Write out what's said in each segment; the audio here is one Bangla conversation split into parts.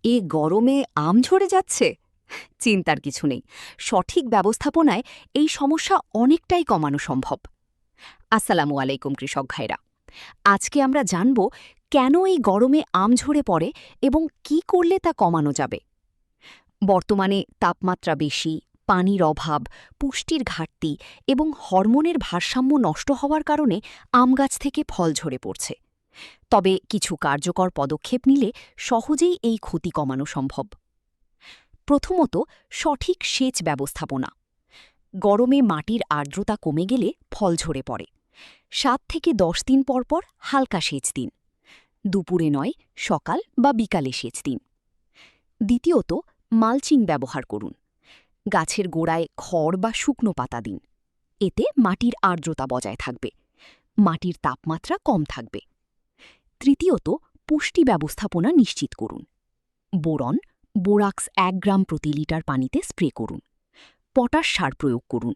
এ গরমে আম ঝরে যাচ্ছে? চিন্তার কিছু নেই। সঠিক ব্যবস্থাপনায় এই সমস্যা অনেকটাই কমানো সম্ভব। আসসালামু আলাইকুম কৃষক ভাইরা। আজকে আমরা জানব কেন এই গরমে আম ঝরে পড়ে এবং কি করলে তা কমানো যাবে। বর্তমানে তাপমাত্রা বেশি, পানির অভাব, পুষ্টির ঘাটতি এবং হরমোনের ভারসাম্য নষ্ট হওয়ার কারণে আম গাছ থেকে ফল ঝরে পড়ছে। তবে কিছু কার্যকর পদক্ষেপ নিলে সহজেই এই ক্ষতি কমানো সম্ভব। প্রথমত, সঠিক সেচ ব্যবস্থাপনা। গরমে মাটির আর্দ্রতা কমে গেলে ফল ঝরে পড়ে। ৭ থেকে ১০ দিন পরপর হালকা সেচ দিন। দুপুরে নয়, সকাল বা বিকালে সেচ দিন। দ্বিতীয়ত, মালচিং ব্যবহার করুন। গাছের গোড়ায় খড় বা শুকনো পাতা দিন। এতে মাটির আর্দ্রতা বজায় থাকবে, মাটির তাপমাত্রা কম থাকবে। তৃতীয়ত, পুষ্টি ব্যবস্থাপনা নিশ্চিত করুন। বোরন, বোরাক্স ১ গ্রাম প্রতি লিটার পানিতে স্প্রে করুন। পটাশ সার প্রয়োগ করুন।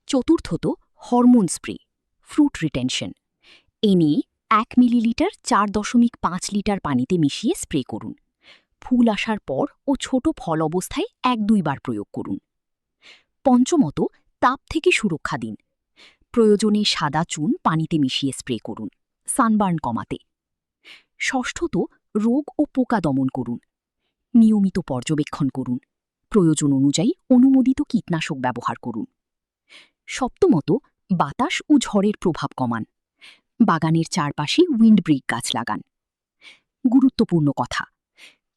চতুর্থত, হরমোন স্প্রে, ফ্রুট রিটেনশন। এনে ১ মিলিলিটার ৪.৫ লিটার পানিতে মিশিয়ে স্প্রে করুন। ফুল আসার পর ও ছোট ফল অবস্থায় ১-২ বার প্রয়োগ করুন। পঞ্চমত, তাপ থেকে সুরক্ষা দিন। প্রয়োজনে সাদা চুন পানিতে মিশিয়ে স্প্রে করুন, সানবার্ন কমাতে। ষষ্ঠত, রোগ ও পোকা দমন করুন। নিয়মিত পর্যবেক্ষণ করুন। প্রয়োজন অনুযায়ী অনুমোদিত কীটনাশক ব্যবহার করুন। সপ্তমত, বাতাস ও ঝড়ের প্রভাব কমান। বাগানের চারপাশে উইন্ডব্রেক গাছ লাগান। গুরুত্বপূর্ণ কথা,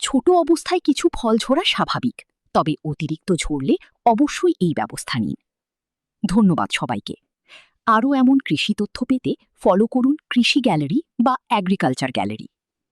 ছোট অবস্থায় কিছু ফল ঝরা স্বাভাবিক, তবে অতিরিক্ত ঝরলে অবশ্যই এই ব্যবস্থা নিন। ধন্যবাদ সবাইকে। আরও এমন কৃষি তথ্য পেতে ফলো করুন কৃষি গ্যালারি বা অ্যাগ্রিকালচার গ্যালারি।